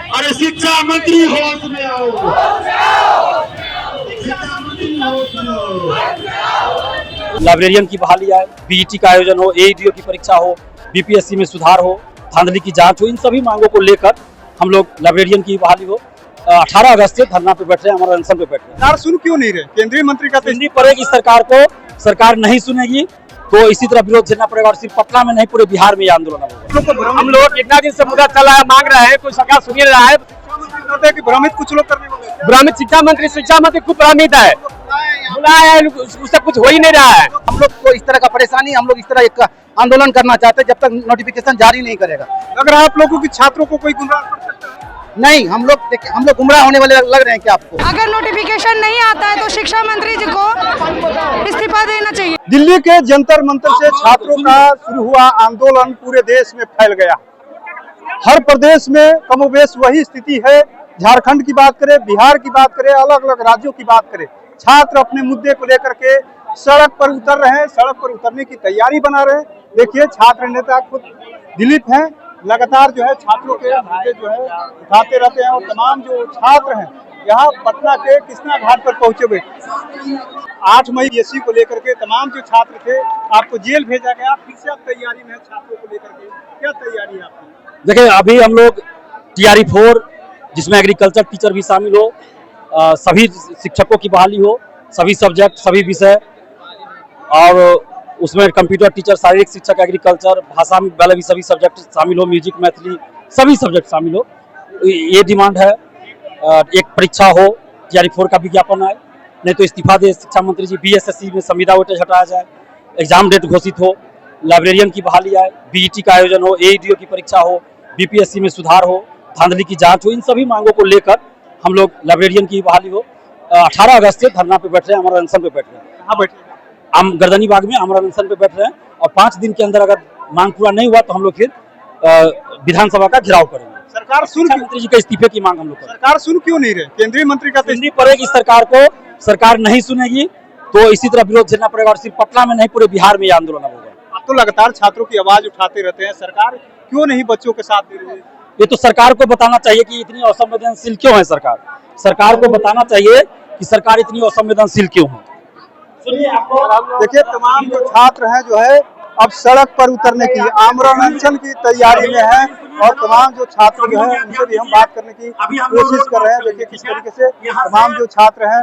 अरे शिक्षा मंत्री होश में आओ। शिक्षा मंत्री होश में आओ। लाइब्रेरियन की बहाली आए, बीईटी का आयोजन हो, एईडीओ की परीक्षा हो, बीपीएससी में सुधार हो, धांधली की जांच हो, इन सभी मांगों को लेकर हम लोग लाइब्रेरियन की बहाली हो 18 अगस्त से धरना पे बैठ रहे हैं, हमारा अनशन पे बैठ रहे हैं। सरकार सुन क्यों नहीं रहे? केंद्रीय मंत्री का सुननी पड़ेगी सरकार को, सरकार नहीं सुनेगी तो इसी तरह विरोध झेलना पड़ेगा और सिर्फ पटना में नहीं पूरे बिहार में ये आंदोलन होगा। हम लोग कितना दिन से मुद्दा चला है, मांग रहे हैं, कोई सरकार सुन नहीं रहा है। कि भ्रमित कुछ लोग करने वाले हैं। भ्रमित शिक्षा मंत्री खूब भ्रमित है, बुलाया है, उससे कुछ हो ही नहीं रहा है। हम लोग को इस तरह का परेशानी, हम लोग इस तरह एक आंदोलन करना चाहते हैं जब तक नोटिफिकेशन जारी नहीं करेगा। अगर आप लोगों की छात्रों को कोई गुमराह कर सकता है? नहीं, हम लोग गुमराह होने वाले लग रहे हैं क्या आपको? अगर नोटिफिकेशन नहीं आता है तो शिक्षा मंत्री जी को इस्तीफा देना चाहिए। दिल्ली के जंतर मंतर से छात्रों का शुरू हुआ आंदोलन पूरे देश में फैल गया। हर प्रदेश में कमोबेश वही स्थिति है। झारखंड की बात करें, बिहार की बात करें, अलग अलग राज्यों की बात करें, छात्र अपने मुद्दे को लेकर के सड़क पर उतर रहे हैं, सड़क पर उतरने की तैयारी बना रहे हैं। देखिए, छात्र नेता खुद दिलीप हैं, लगातार जो है छात्रों के मुद्दे जो है उठाते रहते हैं और तमाम जो छात्र हैं यहाँ पटना के कृष्णा घाट पर पहुंचे हुए 8 मई बीएससी को लेकर के तमाम जो छात्र थे आपको जेल भेजा गया। फिर से आप तैयारी में है छात्रों को लेकर के, क्या तैयारी है आपकी? देखिए, अभी हम लोग TRE 4 जिसमें एग्रीकल्चर टीचर भी शामिल हो, सभी शिक्षकों की बहाली हो, सभी सब्जेक्ट, सभी विषय, और उसमें कंप्यूटर टीचर, शारीरिक शिक्षक, एग्रीकल्चर, भाषा वाले भी सभी सब्जेक्ट शामिल हो, म्यूजिक, मैथिली, सभी सब्जेक्ट शामिल हो। ये डिमांड है। एक परीक्षा हो, TRE 4 का विज्ञापन आए, नहीं तो इस्तीफा दे शिक्षा मंत्री जी। BSSC में संविदा वेटेज हटाया जाए, एग्जाम डेट घोषित हो, लाइब्रेरियन की बहाली आए, बीईटी का आयोजन हो, एईडीओ की परीक्षा हो, बीपीएससी में सुधार हो, धांधली की जांच हो, इन सभी मांगों को लेकर हम लोग लाइब्रेरियन की बहाली हो 18 अगस्त से धरना पे बैठ रहे हैं, हमारा अनशन पे बैठ रहे हैं। कहाँ बैठे? हम गर्दनी बाग में हमारा अनशन पे बैठ रहे हैं और 5 दिन के अंदर अगर मांग पूरा नहीं हुआ तो हम लोग फिर विधानसभा का घेराव करेंगे। सरकार सुन मंत्री जी के इस्तीफे की मांग हम लोग करेंगे। सरकार सुन क्यों नहीं रहे? केंद्रीय मंत्री का सुननी पड़ेगी सरकार को, सरकार नहीं सुनेगी तो इसी तरह विरोध झेलना पड़ेगा और सिर्फ पटना में नहीं पूरे बिहार में ये आंदोलन होगा। आप तो लगातार छात्रों की आवाज उठाते रहते हैं, सरकार क्यों नहीं बच्चों के साथ दे रही है? ये तो सरकार को बताना चाहिए कि इतनी असंवेदनशील क्यों है सरकार। सरकार को बताना चाहिए कि सरकार इतनी असंवेदनशील क्यों है। देखिए, तमाम जो छात्र हैं जो है अब सड़क पर उतरने की आमरण अनशन की तैयारी में है और तमाम जो छात्र जो है उनसे भी हम बात करने की कोशिश कर रहे हैं। देखिए किस तरीके से तमाम जो छात्र हैं,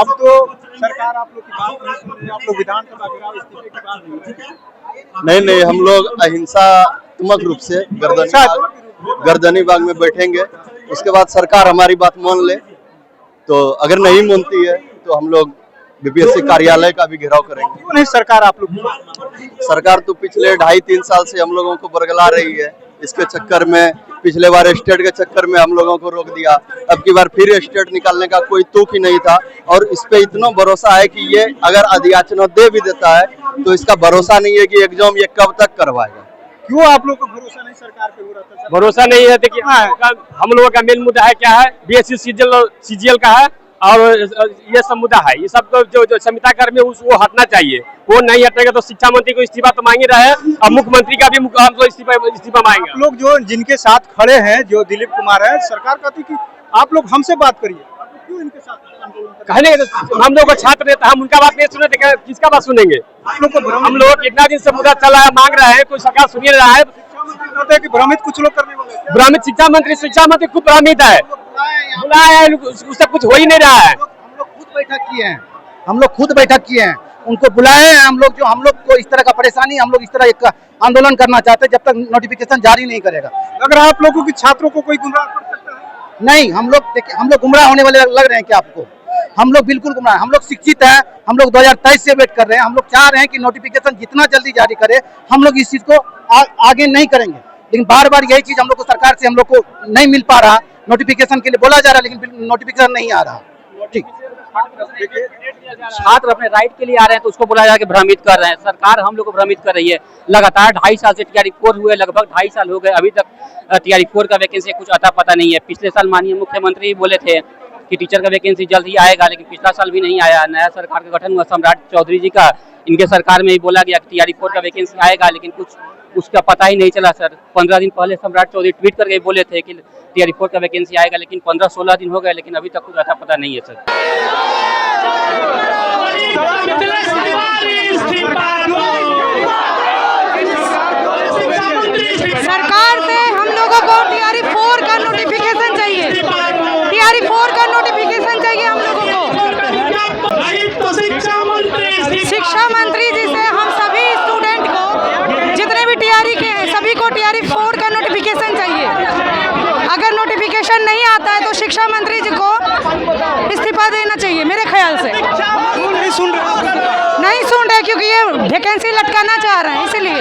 अब तो सरकार आप लोग की बात नहीं सुन रही है, आप लोग विधानसभा घेराव इस्तीफे की बात नहीं, हम लोग अहिंसात्मक रूप से गर्दनी बाग में बैठेंगे। उसके बाद सरकार हमारी बात मान ले, तो अगर नहीं मानती है तो हम लोग बीपीएससी कार्यालय का भी घेराव करेंगे। क्यों नहीं सरकार आप लोग? सरकार तो पिछले 2.5-3 साल से हम लोगों को बरगला रही है। इसके चक्कर में पिछले बार स्टेट के चक्कर में हम लोगों को रोक दिया, अब की बार फिर स्टेट निकालने का कोई तुक ही नहीं था। और इस पे इतना भरोसा है कि ये अगर अधियाचना दे भी देता है तो इसका भरोसा नहीं है कि एग्जाम ये कब तक करवाएगा। क्यों आप लोग को भरोसा नहीं सरकार पे हो रहा था? भरोसा नहीं है। देखिए, हम लोगों का मेन मुद्दा है क्या है, BSc CGL का है और ये सब मुद्दा है। ये सब जो संहिता कर्मी वो हटना चाहिए, वो नहीं हटेगा तो शिक्षा मंत्री को इस्तीफा तो मांगे रहे और मुख्यमंत्री का भी हम तो इस्तीफा मांगेंगे। लोग जो जिनके साथ खड़े हैं, जो दिलीप कुमार है, सरकार कहती कि आप लोग हमसे बात करिए, आप लोग क्यों इनके साथ कहने हम लोग को छात्र नेता, हम उनका बात नहीं सुने तो किसका बात सुनेंगे? हम लोग कितना दिन से मुद्दा चला है, मांग रहे हैं, कोई सरकार सुन नहीं रहा है। कि भ्रमित कुछ लोग करने वाले हैं। भ्रमित शिक्षा मंत्री खूब भ्रमित है, बुलाया है, उससे कुछ हो ही नहीं रहा है। हम लोग खुद बैठक किए हैं, उनको बुलाए हैं। हम लोग को इस तरह का परेशानी, हम लोग इस तरह एक आंदोलन करना चाहते हैं जब तक नोटिफिकेशन जारी नहीं करेगा। अगर आप लोगों की छात्रों को कोई गुमराह कर सकता है? नहीं, हम लोग गुमराह होने वाले लग रहे हैं क्या आपको? हम लोग बिल्कुल गुमराह। हम लोग शिक्षित हैं, हम लोग 2023 से वेट कर रहे हैं। हम लोग चाह रहे हैं कि नोटिफिकेशन जितना जल्दी जारी करे, हम लोग इस चीज को आगे नहीं करेंगे। लेकिन बार बार यही चीज हम लोग को सरकार से हम लोग को नहीं मिल पा रहा। नोटिफिकेशन के लिए बोला जा रहा है लेकिन नोटिफिकेशन नहीं आ रहा। ठीक, छात्र अपने राइट के लिए आ रहे हैं तो उसको बोला जा के भ्रमित कर रहे हैं। सरकार हम लोग को भ्रमित कर रही है। लगातार 2.5 साल से TRE 4 हुए, लगभग 2.5 साल हो गए, अभी तक TRE 4 का वैकेंसी कुछ अता पता नहीं है। पिछले साल माननीय मुख्यमंत्री बोले थे कि टीचर का वैकेंसी जल्द ही आएगा, लेकिन पिछला साल भी नहीं आया। नया सरकार का गठन हुआ सम्राट चौधरी जी का, इनके सरकार में ही बोला गया कि TRE-4 का वैकेंसी आएगा, लेकिन कुछ उसका पता ही नहीं चला सर। 15 दिन पहले सम्राट चौधरी ट्वीट करके बोले थे कि TRE-4 का वैकेंसी आएगा, लेकिन 15-16 दिन हो गए, लेकिन अभी तक कुछ अता पता नहीं है सर। सरकार से हम लोगों को TRE-4 का नोटिफिकेशन चाहिए, TRE-4 का नोटिफिकेशन चाहिए हम लोगों को। शिक्षा मंत्री जी से हम सभी स्टूडेंट को, जितने भी TRE के हैं, सभी को TRE-4 का नोटिफिकेशन चाहिए। अगर नोटिफिकेशन नहीं आता है तो शिक्षा मंत्री जी को इस्तीफा देना चाहिए मेरे ख्याल से। नहीं सुन रहे क्योंकि ये वैकेंसी लटकाना चाह रहे हैं, इसलिए।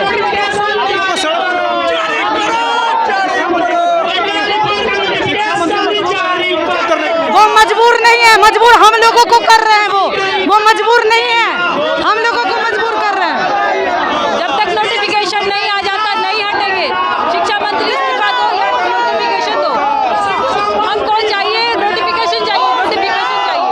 वो मजबूर नहीं है, मजबूर हम लोगों को कर रहे हैं। वो मजबूर नहीं है, हम लोगों को मजबूर कर रहे हैं। जब तक नोटिफिकेशन नहीं आ जाता नहीं हटेंगे। शिक्षा मंत्री इस्तीफा दो या नोटिफिकेशन दो। हमको चाहिए नोटिफिकेशन, चाहिए नोटिफिकेशन चाहिए।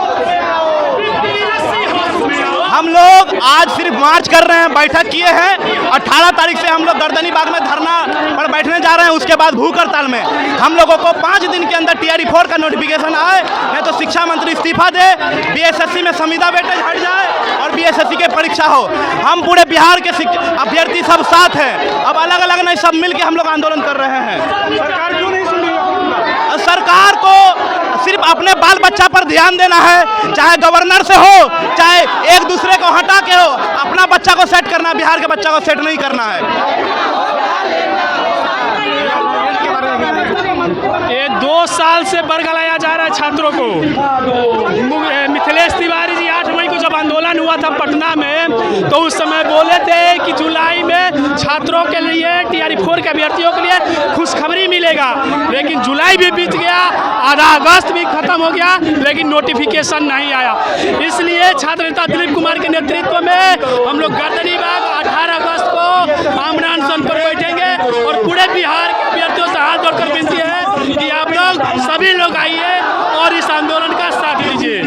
हम लोग आज सिर्फ मार्च कर रहे हैं, बैठक किए हैं। 18 तारीख से हम लोग गर्दनी बाग में धरना पर बैठने जा रहे हैं। उसके बाद भूख हड़ताल में हम लोगों को 5 दिन के अंदर TRE-4 का नोटिफिकेशन आए, नहीं तो शिक्षा मंत्री इस्तीफा दे, BSSC में संविदा वेटेज हट जाए और BSSC की परीक्षा हो। हम पूरे बिहार के अभ्यर्थी सब साथ हैं, अब अलग अलग नहीं, सब मिल के हम लोग आंदोलन कर रहे हैं। सरकार क्यों नहीं सुन रही है? सरकार को सिर्फ अपने बाल बच्चा पर ध्यान देना है, चाहे गवर्नर से हो, चाहे एक दूसरे को हटा के हो, अपना बच्चा को सेट करना है, बिहार के बच्चा को सेट नहीं करना है। ये 2 साल से बरगलाया जा रहा है छात्रों को। मिथिलेश तिवारी जी 8 मई को जब आंदोलन हुआ था पटना में, तो उस समय बोले थे कि जुलाई में छात्रों के लिए TRE-4 के अभ्यर्थियों के लिए खुशखबरी मिलेगा, लेकिन जुलाई भी बीत गया, आधा अगस्त भी खत्म हो गया, लेकिन नोटिफिकेशन नहीं आया। इसलिए छात्र नेता दिलीप कुमार के नेतृत्व में हम लोग गर्दनी बाग 18 अगस्त को आमरण अनशन पर बैठेंगे और पूरे बिहार के अभ्यर्थियों से हाथ जोड़कर विनती है कि आप लोग सभी लोग आइए और इस आंदोलन का साथ लीजिए।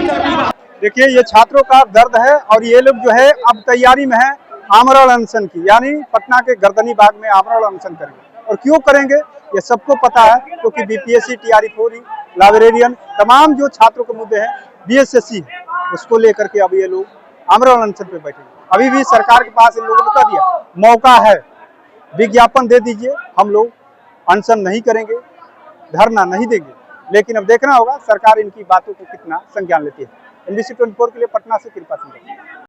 देखिए, ये छात्रों का दर्द है और ये लोग जो है अब तैयारी में है आमरण अनशन की, यानी पटना के गर्दनी बाग में आमरण अनशन करेंगे। और क्यों करेंगे ये सबको पता है, क्योंकि BPSC, TRE-4, लाइब्रेरियन, तमाम जो छात्रों के मुद्दे हैं, BSSC, उसको लेकर के अब ये लोग आमरण अनशन पे बैठेंगे। अभी भी सरकार के पास इन लोगों ने कह दिया मौका है, विज्ञापन दे दीजिए, हम लोग अनशन नहीं करेंगे, धरना नहीं देंगे। लेकिन अब देखना होगा सरकार इनकी बातों को कितना संज्ञान लेती है। NBC 24 के लिए पटना से कृपा सिंह।